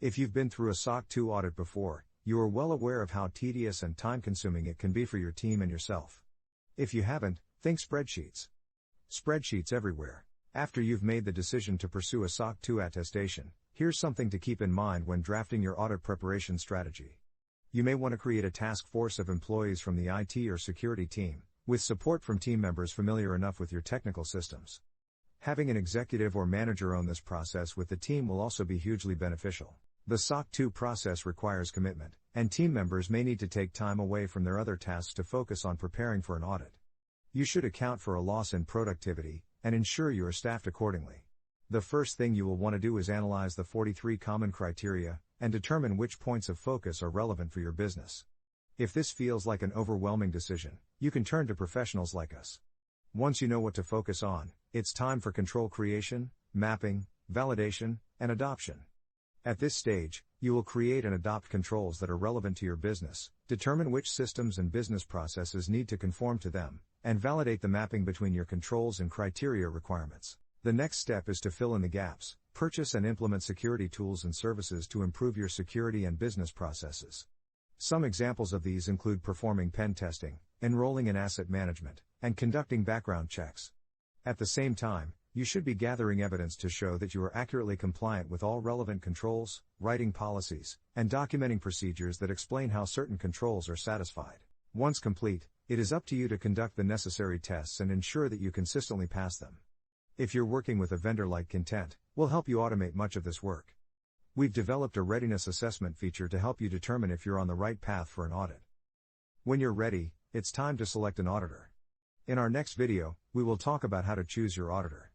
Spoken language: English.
If you've been through a SOC 2 audit before, you are well aware of how tedious and time-consuming it can be for your team and yourself. If you haven't, think spreadsheets. Spreadsheets everywhere. After you've made the decision to pursue a SOC 2 attestation, here's something to keep in mind when drafting your audit preparation strategy. You may want to create a task force of employees from the IT or security team, with support from team members familiar enough with your technical systems. Having an executive or manager own this process with the team will also be hugely beneficial. The SOC 2 process requires commitment, and team members may need to take time away from their other tasks to focus on preparing for an audit. You should account for a loss in productivity, and ensure you are staffed accordingly. The first thing you will want to do is analyze the 43 common criteria, and determine which points of focus are relevant for your business. If this feels like an overwhelming decision, you can turn to professionals like us. Once you know what to focus on, it's time for control creation, mapping, validation, and adoption. At this stage, you will create and adopt controls that are relevant to your business, determine which systems and business processes need to conform to them, and validate the mapping between your controls and criteria requirements. The next step is to fill in the gaps, purchase and implement security tools and services to improve your security and business processes. Some examples of these include performing pen testing, enrolling in asset management, and conducting background checks. At the same time, you should be gathering evidence to show that you are accurately compliant with all relevant controls, writing policies, and documenting procedures that explain how certain controls are satisfied. Once complete, it is up to you to conduct the necessary tests and ensure that you consistently pass them. If you're working with a vendor like Kintent, we'll help you automate much of this work. We've developed a readiness assessment feature to help you determine if you're on the right path for an audit. When you're ready, it's time to select an auditor. In our next video, we will talk about how to choose your auditor.